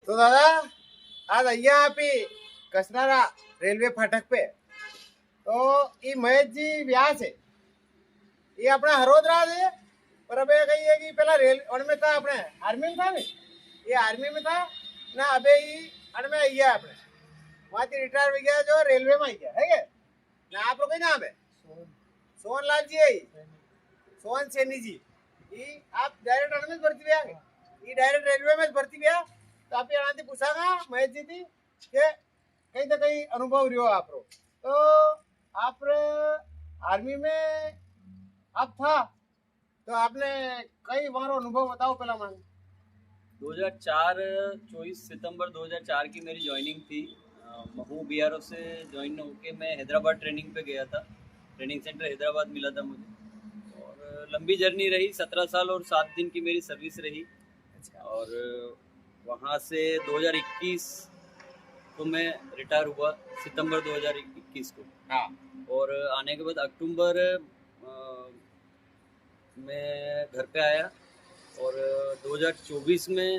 तो दादा आज અહીંયા આપી કસનારા રેલવે ફાટક पे તો એ મહેશજી વ્યા છે એ આપણા હરોદરા છે पर अबे कहिए कि पहला रेल में था अपने आर्मी में था ने ये आर्मी में था ना अबे ये में आई गया अपने वहाँ से रिटायर हो गया जो रेलवे में आई गया है क्या ना आप लोग नाम है सोहनलाल जी है सोहन सैनी जी ये आप डायरेक्ट अण में भर्ती हुआ ये डायरेक्ट रेलवे में भर्ती हुआ तो आप यहाँ से पूछागा महेश जी थी कि कहीं ना कहीं अनुभव रहो आप रो तो आप आर्मी में आप था तो आपने कई बार अनुभव बताओ पहला मान 2004 24 सितंबर 2004 की मेरी ज्वाइनिंग थी। महू बीआरओ से ज्वाइन होके मैं हैदराबाद ट्रेनिंग पे गया था। ट्रेनिंग सेंटर हैदराबाद मिला था मुझे और लंबी जर्नी रही। 17 साल और 7 दिन की मेरी सर्विस रही। और वहाँ से 2021 को मैं रिटायर हुआ, सितंबर 2021 को। हाँ। और आने के बाद अक्टूबर मैं घर पे आया और 2024 में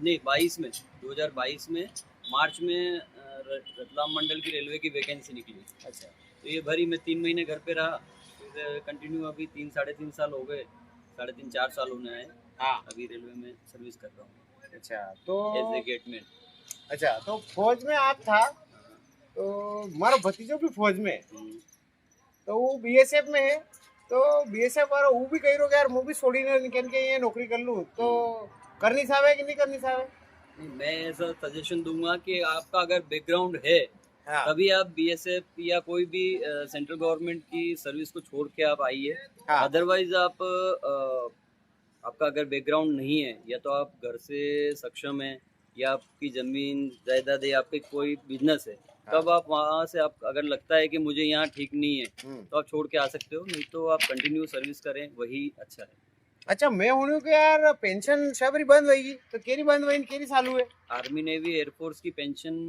नहीं 2022 में मार्च में रतलाम मंडल की रेलवे की वैकेंसी निकली। अच्छा। तो ये भरी, मैं 3 महीने घर पे रहा, फिर कंटिन्यू अभी 3-3.5 साल हो गए, 3.5-4 साल होने आए। हाँ। अभी रेलवे में सर्विस कर रहा हूँ। अच्छा तो एज ए गेटमैन। अच्छा तो फौज में आप था तो हमारा भतीजो भी फौज में तो वो बीएसएफ में है तो बीएसएफ वाला वो भी कही रो यार मैं भी छोड़ी निकल के ये नौकरी कर लूँ तो करनी सावे कि नहीं करनी सावे? मैं ऐसा सजेशन दूंगा कि आपका अगर बैकग्राउंड है हाँ। तभी आप बीएसएफ या कोई भी सेंट्रल गवर्नमेंट की सर्विस को छोड़ के आप आइए। हाँ। अदरवाइज आप आपका अगर बैकग्राउंड नहीं है या तो आप घर से सक्षम है या आपकी जमीन जायदाद है, आपके कोई बिजनेस है, तब आप वहाँ से आप अगर लगता है कि मुझे यहाँ ठीक नहीं है तो आप छोड़ के आ सकते हो, नहीं तो आप कंटिन्यू सर्विस करें, वही अच्छा है। अच्छा मैं हूँ कि यार पेंशन सबरी बंद होगी तो केरी बंद हुई केरी चालू है? आर्मी नेवी एयरफोर्स की पेंशन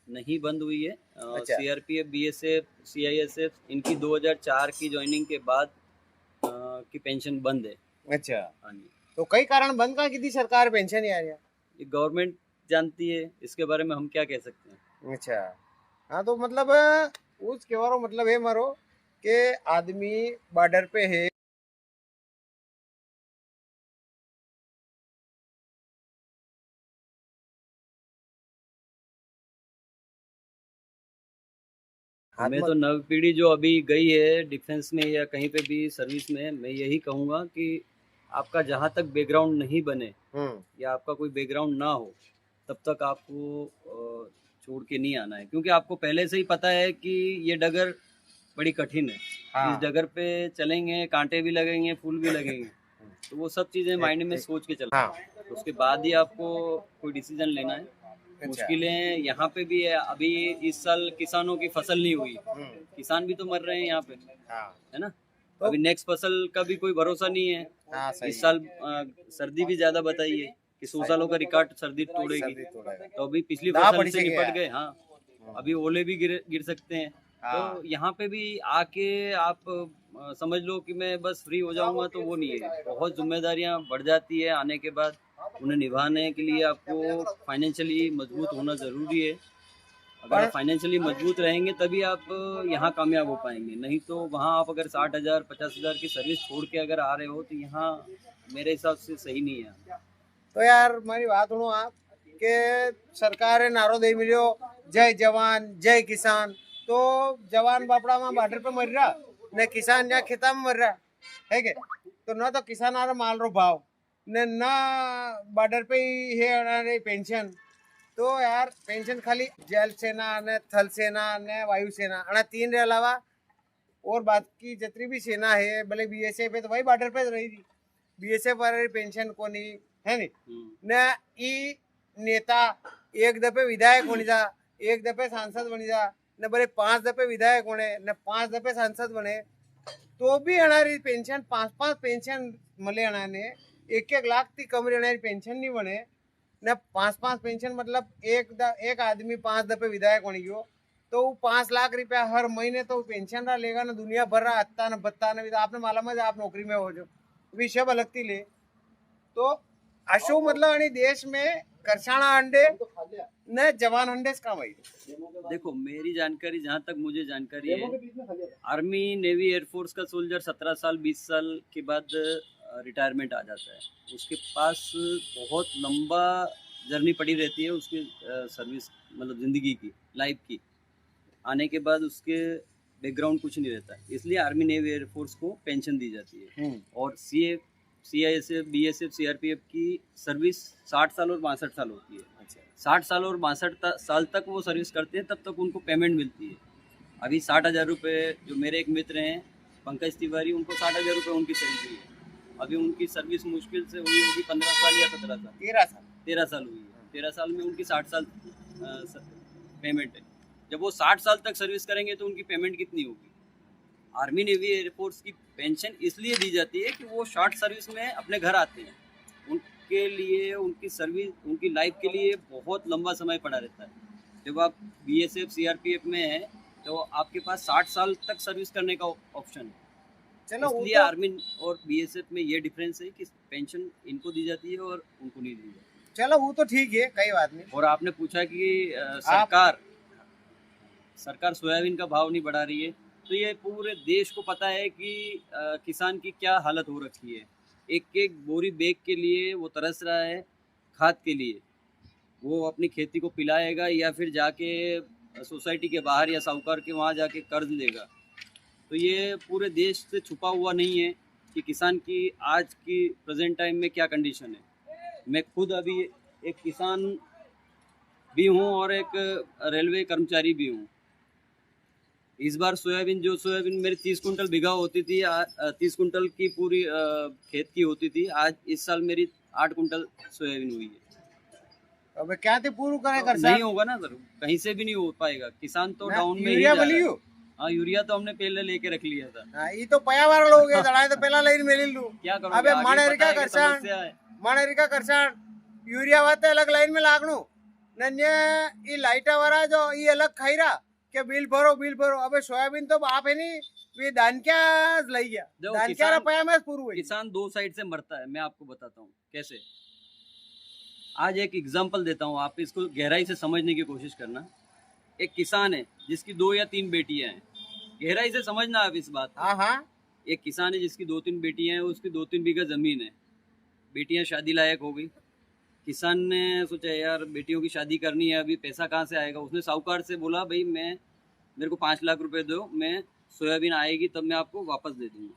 नहीं बंद हुई है। अच्छा। सीआरपीएफ बीएसएफ सीआईएसएफ इनकी 2004 की ज्वाइनिंग के बाद की पेंशन बंद है। अच्छा। हाँ जी। तो कई कारण बंद का की सरकार पेंशन यार ये गवर्नमेंट जानती है, इसके बारे में हम क्या कह सकते हैं। अच्छा हाँ तो मतलब उस केवारो मतलब है मारो कि आदमी बॉर्डर पे है मैं तो नव पीढ़ी जो अभी गई है डिफेंस में या कहीं पे भी सर्विस में, मैं यही कहूँगा कि आपका जहाँ तक बैकग्राउंड नहीं बने या आपका कोई बैकग्राउंड ना हो तब तक आपको छोड़ के नहीं आना है, क्योंकि आपको पहले से ही पता है कि ये डगर बड़ी कठिन है। हाँ। इस डगर पे चलेंगे, कांटे भी लगेंगे, फूल भी लगेंगे, तो वो सब चीज़ें माइंड में सोच के चलना। हाँ। तो उसके बाद ही आपको कोई डिसीजन लेना है। अच्छा। मुश्किलें यहाँ पे भी है। अभी इस साल किसानों की फसल नहीं हुई, किसान भी तो मर रहे हैं यहाँ पे। हाँ। है ना। तो अभी नेक्स्ट फसल का भी कोई भरोसा नहीं है। हाँ, इस साल सर्दी भी ज्यादा बताई है कि 100 सालों का रिकॉर्ड सर्दी तोड़ेगी। तो अभी पिछली फसल से निपट गए। हाँ, अभी ओले भी गिर सकते हैं। हाँ। तो यहाँ पे भी आके आप समझ लो कि मैं बस फ्री हो जाऊंगा, तो वो नहीं है। बहुत जिम्मेदारियाँ बढ़ जाती है आने के बाद, उन्हें निभाने के लिए आपको फाइनेंशियली मजबूत होना ज़रूरी है। अगर आप फाइनेंशियली मजबूत रहेंगे तभी आप यहाँ कामयाब हो पाएंगे, नहीं तो वहाँ आप अगर 60,000 50,000 की सर्विस छोड़ के अगर आ रहे हो तो यहाँ मेरे हिसाब से सही नहीं है। तो यार मारी बात सुनो आप कि सरकार नारो दे मिलो जय जवान जय किसान, तो जवान बापड़ा में बॉर्डर पे मर रहा न किसान या खेता में मर रहा है के, तो न तो किसान आ रहा माल रो भाव न बॉर्डर पे ही है पेंशन। तो यार पेंशन खाली जल सेना ने थल सेना ने वायु सेना अना 3 रे अलावा और बाकी जितनी भी सेना है भले बीएसएफ है तो वही बॉर्डर पे रही थी। बीएसएफ वाले पेंशन कोनी है नहीं न ई नेता एक दफे विधायक होने जा, एक दफे सांसद बनी जा, न भले 5 दफे विधायक होने न 5 दफे सांसद बने, तो भी अनारी पेंशन 5-5 पेंशन मले अनाने 1-1 लाख थी कम अनारी पेंशन नहीं बने न 5-5 पेंशन मतलब एक आदमी 5 दफे विधायक होने गयो तो 5 लाख रुपया हर महीने तो पेंशन रहा लेगा ना दुनिया भर रहा अत्ता न बत्ता न आपने मालूम है आप नौकरी में हो जो विषय अलग थी ले तो अशो मतलब देश में करसाणा अंडे ने जवान अंडे काम आई। देखो मेरी जानकारी, जहाँ तक मुझे जानकारी है, आर्मी नेवी एयरफोर्स का सोल्जर 17 साल 20 साल के बाद रिटायरमेंट आ जाता है। उसके पास बहुत लंबा जर्नी पड़ी रहती है उसकी सर्विस, मतलब ज़िंदगी की, लाइफ की। आने के बाद उसके बैकग्राउंड कुछ नहीं रहता, इसलिए आर्मी नेवी एयरफोर्स को पेंशन दी जाती है। और CISF BSF CRPF की सर्विस 60 साल और 62 साल होती है। 60 साल और 62 साल तक वो सर्विस करते हैं, तब तक उनको पेमेंट मिलती है। अभी 60,000 रुपये, जो मेरे एक मित्र हैं पंकज तिवारी, उनको 60,000 रुपये उनकी सैलरी है। अभी उनकी सर्विस मुश्किल से हुई होगी 15 साल या 17 साल, 13 साल हुई है। 13 साल में उनकी 60 साल पेमेंट है। जब वो 60 साल तक सर्विस करेंगे तो उनकी पेमेंट कितनी होगी? आर्मी नेवी एयरफोर्स की पेंशन इसलिए दी जाती है कि वो शॉर्ट सर्विस में अपने घर आते हैं। उनके लिए उनकी सर्विस, उनकी लाइफ के लिए बहुत लंबा समय पड़ा रहता है। जब आप BSF CRPF में हैं तो आपके पास 60 साल तक सर्विस करने का ऑप्शन है। चलो इसलिए आर्मी और BSF में ये डिफरेंस है कि पेंशन इनको दी जाती है और उनको नहीं दी जाती। चलो वो तो ठीक है, कई बात नहीं। और आपने पूछा कि सरकार सोयाबीन का भाव नहीं बढ़ा रही है, तो ये पूरे देश को पता है कि किसान की क्या हालत हो रखी है। एक एक बोरी बेग के लिए वो तरस रहा है, खाद के लिए। वो अपनी खेती को पिलाएगा या फिर जाके सोसाइटी के बाहर या साहूकार के वहाँ जाके कर्ज लेगा। तो ये पूरे देश से छुपा हुआ नहीं है कि किसान की आज की प्रेजेंट टाइम में क्या कंडीशन है। मैं खुद अभी एक किसान भी हूँ और एक रेलवे कर्मचारी भी हूँ। इस बार सोयाबीन मेरी 30 कुंटल बिघा होती थी, 30 कुंटल की पूरी खेत की होती थी। आज इस साल मेरी 8 कुंटल सोयाबीन हुई है। अब क्या थे पूरा करे कर नहीं होगा ना सर, कहीं से भी नहीं हो पाएगा। किसान तो डाउन में ही यूरिया जा रहा है। बलियो। हाँ, यूरिया तो हमने पहले लेके रख लिया था। हाँ, ये तो पया वाला लोग है, दड़ाई तो पहला लाइन में ले लूं। क्या करोगे? अबे आगे मानेरिका पता है कि करसान, समस्या है। मानेरिका करसान यूरिया वाते अलग लाइन में लागणू नन्हे ये लाइटा वाला जो ये अलग खाई रहा के बिल भरो। अबे सोयाबीन तो आप है नहीं, ये दान क्या लई गया, दान क्या पया में पूरा हुई। किसान दो साइड से मरता है, मैं आपको बताता हूँ कैसे। आज एक एग्जांपल देता हूँ, आप इसको गहराई से समझने की कोशिश करना। एक किसान है जिसकी 2 या 3 बेटियां हैं, गहराई से समझना आप इस बात। हाँ। एक किसान है जिसकी 2-3 बेटियां हैं, उसकी 2-3 बीघा जमीन है। बेटियां शादी लायक हो गई। किसान ने सोचा यार बेटियों की शादी करनी है, अभी पैसा कहाँ से आएगा। उसने साहूकार से बोला भाई मेरे को 5 लाख रुपए दो, मैं सोयाबीन आएगी तब मैं आपको वापस दे दूंगा।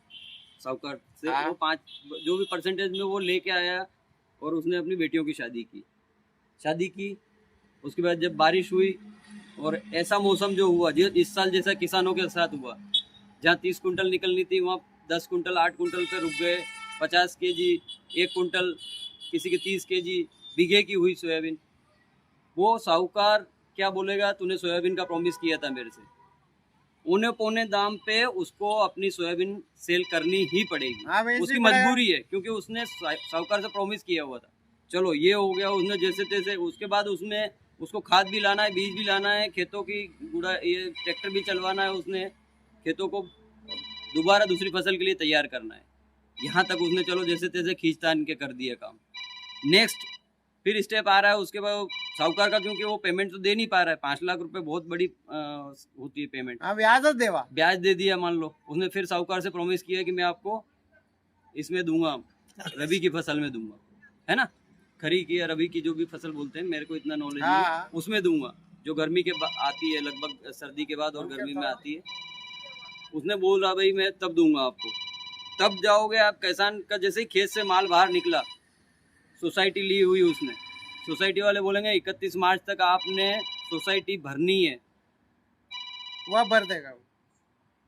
साहूकार से वो 5 जो भी परसेंटेज में वो लेके आया और उसने अपनी बेटियों की शादी की। उसके बाद जब बारिश हुई और ऐसा मौसम जो हुआ इस साल जैसा किसानों के साथ हुआ, जहाँ 30 कुंटल निकलनी थी वहाँ 10 कुंटल 8 कुंटल पे रुक गए। 50 केजी 1 कुंटल, किसी के 30 केजी बीघे की हुई सोयाबीन। वो साहूकार क्या बोलेगा, तूने सोयाबीन का प्रॉमिस किया था मेरे से, औने पौने दाम पे उसको अपनी सोयाबीन सेल करनी ही पड़ेगी। उसकी मजबूरी है क्योंकि उसने साहूकार से प्रॉमिस किया हुआ था। चलो ये हो गया, उसने जैसे तैसे। उसके बाद उसको खाद भी लाना है, बीज भी लाना है, खेतों की ये ट्रैक्टर भी चलवाना है, उसने खेतों को दोबारा दूसरी फसल के लिए तैयार करना है। यहाँ तक उसने चलो जैसे तैसे खींचतान के कर दिया काम। नेक्स्ट फिर स्टेप आ रहा है उसके बाद साहूकार का, क्योंकि वो पेमेंट तो दे नहीं पा रहा है। 5 लाख रुपए बहुत बड़ी होती है पेमेंट। ब्याज दे दिया मान लो। उसने फिर साहूकार से प्रॉमिस किया कि मैं आपको इसमें दूंगा, रबी की फसल में दूंगा, है ना, खरी की या रबी की जो भी फसल बोलते हैं, मेरे को इतना नॉलेज नहीं, उसमें दूंगा जो गर्मी के आती है, लगभग सर्दी के बाद और गर्मी में आती है। उसने बोल रहा भाई मैं तब दूंगा आपको। तब जाओगे आप, किसान का जैसे ही खेत से माल बाहर निकला, सोसाइटी ली हुई उसने, सोसाइटी वाले बोलेंगे 31 मार्च तक आपने सोसाइटी भरनी है, वह भर देगा।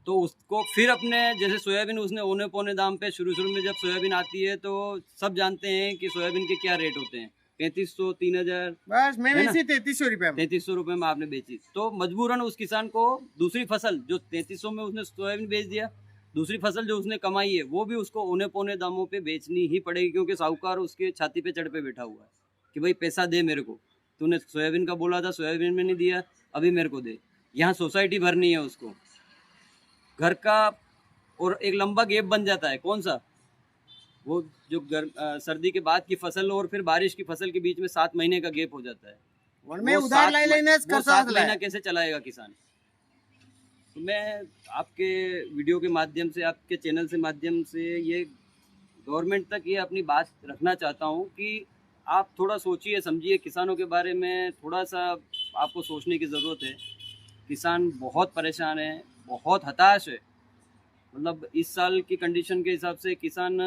तो उसको फिर अपने जैसे सोयाबीन उसने औने पौने दाम पे, शुरू में जब सोयाबीन आती है तो सब जानते हैं कि सोयाबीन के क्या रेट होते हैं, 3500 3000, बस मैं बेची 3300 रुपये में। 3300 रुपये में आपने बेची, तो मजबूरन उस किसान को दूसरी फसल जो 3300 में उसने सोयाबीन बेच दिया, दूसरी फसल जो उसने कमाई है वो भी उसको औने पौने दामों पे बेचनी ही पड़ेगी, क्योंकि साहूकार उसके छाती पे चढ़ पे बैठा हुआ है कि भाई पैसा दे मेरे को, तूने सोयाबीन का बोला था, सोयाबीन में नहीं दिया, अभी मेरे को दे। यहाँ सोसाइटी भरनी है उसको, घर का, और एक लंबा गैप बन जाता है। कौन सा? वो जो सर्दी के बाद की फसल और फिर बारिश की फसल के बीच में 7 महीने का गैप हो जाता है। में उधार लाई लेने वो 7 महीना कैसे चलाएगा किसान? तो मैं आपके वीडियो के माध्यम से, आपके चैनल से माध्यम से ये गवर्नमेंट तक ये अपनी बात रखना चाहता हूँ कि आप थोड़ा सोचिए समझिए, किसानों के बारे में थोड़ा सा आपको सोचने की ज़रूरत है। किसान बहुत परेशान है, बहुत हताश है। मतलब इस साल की कंडीशन के हिसाब से किसान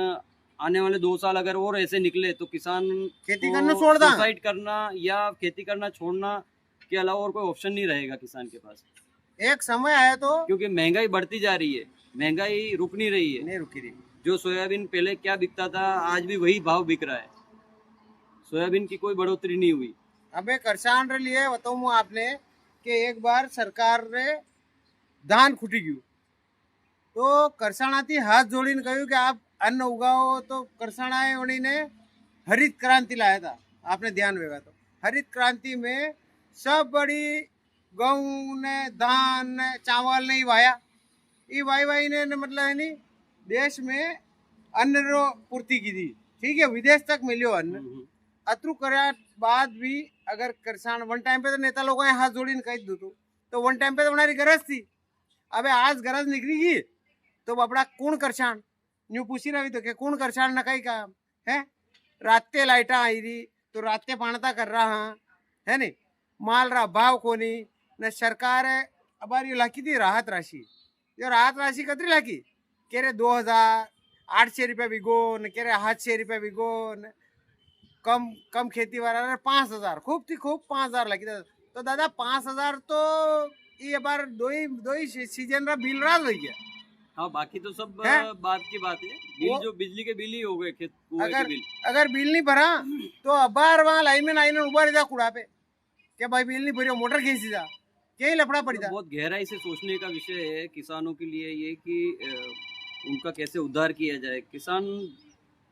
आने वाले 2 साल अगर और ऐसे निकले तो किसान खेती करना छोड़ दा, सुसाइड करना या खेती करना छोड़ना के अलावा और कोई ऑप्शन नहीं रहेगा किसान के पास। एक समय आया तो क्योंकि महंगाई बढ़ती जा रही है, महंगाई रुक नहीं रही है। नहीं रुकी रही। जो सोयाबीन पहले क्या बिकता था आज भी वही भाव बिक रहा है, सोयाबीन की कोई बढ़ोतरी नहीं हुई। अबे किसान रे लिए बताऊँ आपने कि एक बार सरकार रे धान खुटी गયું तो કરસાણાથી હાથ જોડીને કહ્યું કે આપ અન્ન ઉગાવો તો કરસાણાએ વણીને हरित क्रांति लाया था। आपने ध्यान होगा तो हरित क्रांति में सब बड़ी गेहूं ने धान ने चावल नहीं वाया, ये वाई वाई ने मतलब है नहीं देश में अन्न रो पूर्ति की थी। ठीक है, विदेश तक मिलियो अन्न। अतरू करा बाद भी अगर किसान वन टाइम पे तो नेता लोगों ने हाथ जोड़ी कही दो तो वन टाइम पे तो हमारी गरज थी। अबे आज गरज निकलेगी तो बापड़ा कौन करसान न्यू पूछी रही तो के कौन करसान न कहीं काम है। राते लाइटा आई रही तो राते पाणता कर रहा है नहीं, माल रहा भाव कोनी न सरकार है। अब ये लाखी थी राहत राशि, जो राहत राशि कतरी लाखी कह रहे 2800 रुपये बिगो न कह रहे 800 रुपये बिगो न कम कम खेती वाला 5000 खूब थी खूब 5000 लगी था। तो दादा 5000 तो ये बार दो ही सीजन रहा बिल रहा हो गया। हाँ, बाकी तो सब है? बात की बात है। बिल जो बिजली के बिल ही हो गए, खेत कुएं के बिल। अगर बिल नहीं भरा तो अबार वहाँ लाइन में आईने उभा रहा कुड़ा पे क्या भाई बिल नहीं भरियो मोटर खींची जा क्या लफड़ा पड़ी था। बहुत गहराई से सोचने का विषय है किसानों के लिए ये कि उनका कैसे उद्धार किया जाए। किसान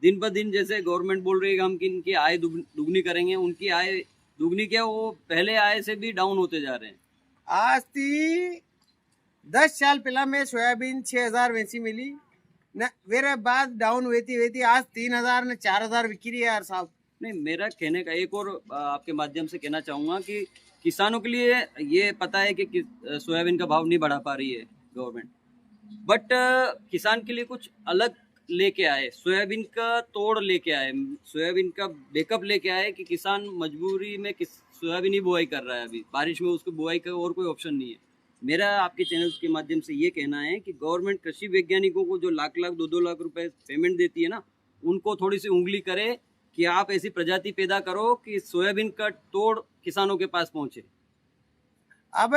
दिन ब दिन जैसे गवर्नमेंट बोल रही है हम कि इनकी आय दुगनी करेंगे, उनकी आय दुगनी क्या वो पहले आय से भी डाउन होते जा रहे हैं। आज थी 10 साल पहला में सोयाबीन 6000 वेची मिली न, मेरे बाद डाउन वेती आज 3000 न 4000 बिकी रही है यार साहब। नहीं, मेरा कहने का एक और आपके माध्यम से कहना चाहूँगा कि किसानों के लिए ये पता है कि सोयाबीन का भाव नहीं बढ़ा पा रही है गवर्नमेंट, बट किसान के लिए कुछ अलग लेके आए, सोयाबीन का तोड़ लेके आए, सोयाबीन का बैकअप लेके आए कि किसान मजबूरी में सोयाबीन ही बुआई कर रहा है। अभी बारिश में उसको बुआई का और कोई ऑप्शन नहीं है। मेरा आपके चैनल के माध्यम से ये कहना है कि गवर्नमेंट कृषि वैज्ञानिकों को जो लाख 2-2 लाख रुपए पेमेंट देती है ना, उनको थोड़ी सी उंगली करे कि आप ऐसी प्रजाति पैदा करो कि सोयाबीन का तोड़ किसानों के पास पहुंचे। अब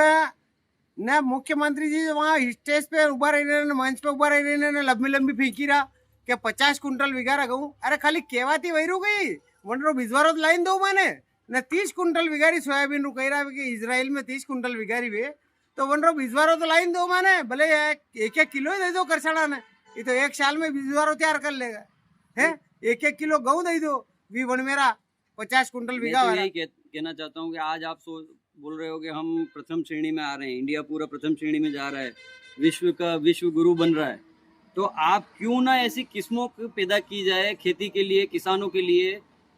न मुख्यमंत्री जी वहाँ स्टेज पे उभा रही मंच पे उभा रही लंबी लंबी फीकी रहा कि 50 कुंटल विगारा गहूँ। अरे खाली केवाती वही रू गई वनरो भिजवारो लाइन दो मैंने न 30 कुंटल विगारी सोयाबीन रू कही रहा कि इजराइल में 30 कुंटल विगारी वे तो वनरो भिजवारो तो लाइन दो मैंने भले 1-1 किलो ही दे दो करसाना ने, ये तो 1 साल में भिजवारो तैयार कर लेगा है। 1-1 किलो गेहूँ दे दो वी वन मेरा 50 कुंटल विगा। मैं तो यही कहना चाहता हूँ कि आज आप बोल रहे हो कि हम प्रथम श्रेणी में आ रहे हैं, इंडिया पूरा प्रथम श्रेणी में जा रहा है, विश्व का विश्व गुरु बन रहा है, तो आप क्यों ना ऐसी किस्मों को पैदा की जाए खेती के लिए, किसानों के लिए,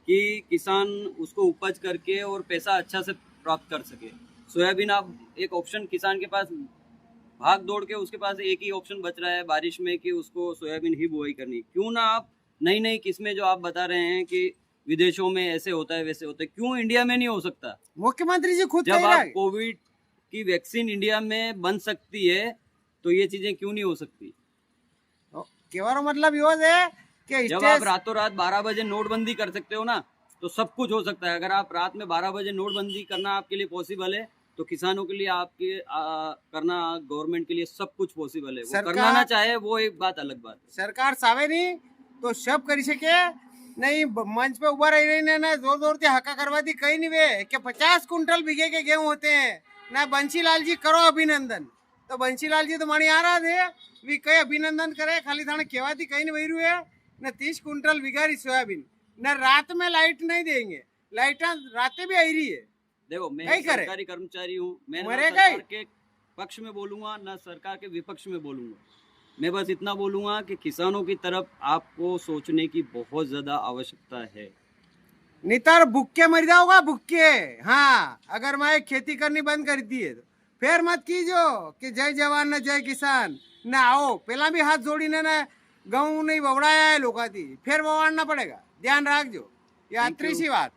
कि किसान उसको उपज करके और पैसा अच्छा से प्राप्त कर सके। सोयाबीन आप एक ऑप्शन किसान के पास भाग दौड़ के उसके पास एक ही ऑप्शन बच रहा है बारिश में कि उसको सोयाबीन ही बुआई करनी। क्यों ना आप नई नई किस्में जो आप बता रहे हैं कि विदेशों में ऐसे होता है वैसे होता है, क्यों इंडिया में नहीं हो सकता? मुख्यमंत्री जी खुद जब आप कोविड की वैक्सीन इंडिया में बन सकती है तो ये चीजें क्यों नहीं हो सकती? केवल मतलब यो है कि जब आप रातों रात 12 बजे नोटबंदी कर सकते हो ना, तो सब कुछ हो सकता है। अगर आप रात में 12 बजे नोटबंदी करना आपके लिए पॉसिबल है तो किसानों के लिए आपके करना गवर्नमेंट के लिए सब कुछ पॉसिबल है। वो करना ना चाहे वो एक बात अलग बात है। सरकार सावे नहीं तो सब कर सके नहीं, मंच पे उभा रही ना जोर जोर से हका करवा दी कहीं नहीं वे कि 50 कुंटल बीघे के गेहूं होते हैं ना। बंशीलाल जी करो अभिनंदन, तो बंशीलाल जी तो मानी आ रहा थे वी कई अभिनंदन करे खाली थाने केवाती कहीं नहीं वही रुए न 30 कुंटल बिगारी सोयाबीन न। रात में लाइट नहीं देंगे, लाइट रातें भी आई रही है। देखो मैं सरकारी कर्मचारी हूँ, मैं ना सरकार के पक्ष में बोलूंगा ना सरकार के विपक्ष में बोलूंगा। मैं बस इतना बोलूँगा कि किसानों की तरफ आपको सोचने की बहुत ज़्यादा आवश्यकता है। नितर भूखे मर जाओगा भूखे। हाँ, अगर मैं खेती करनी बंद कर दी है तो फिर मत कीजो कि जय जवान न जय किसान न आओ। पहला भी हाथ जोड़ी ने ना गेहूं नहीं बवड़ाया है लोग थी, फिर बवाड़ना पड़ेगा। ध्यान रखजो, ये आखिरी सी बात।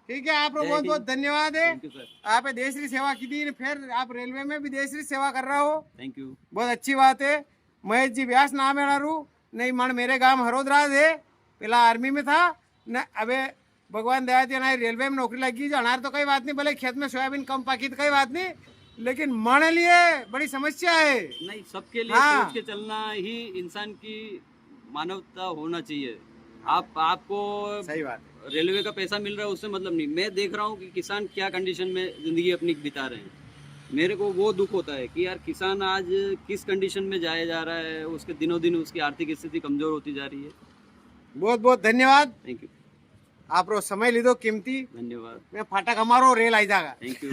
ठीक है, आपको जय बहुत हिंद। बहुत धन्यवाद है। Thank you sir. आपने देश की सेवा की थी, फिर आप रेलवे में भी देश की सेवा कर रहे हो, थैंक यू। बहुत अच्छी बात है। महेश जी व्यास नाम है रू नहीं मन मेरे गांव हरोदराज है, पहला आर्मी में था न, अबे भगवान दया थी ना रेलवे में नौकरी लगी जानार तो कोई बात नहीं, भले खेत में सोयाबीन कम पाकी तो कोई बात नहीं, लेकिन मन लिए बड़ी समस्या है। नहीं, सबके लिए हाँ। सोच के चलना ही इंसान की मानवता होना चाहिए। आपको सही बात है। रेलवे का पैसा मिल रहा है उससे मतलब नहीं। मैं देख रहा हूँ कि किसान क्या कंडीशन में ज़िंदगी अपनी बिता रहे हैं। मेरे को वो दुख होता है कि यार किसान आज किस कंडीशन में जाया जा रहा है, उसके दिनों दिन उसकी आर्थिक स्थिति कमज़ोर होती जा रही है। बहुत बहुत धन्यवाद। Thank you. आप रो समय लीधो कीमती। धन्यवाद। मैं फाटक हमारो रेल आई जाएगा। Thank you.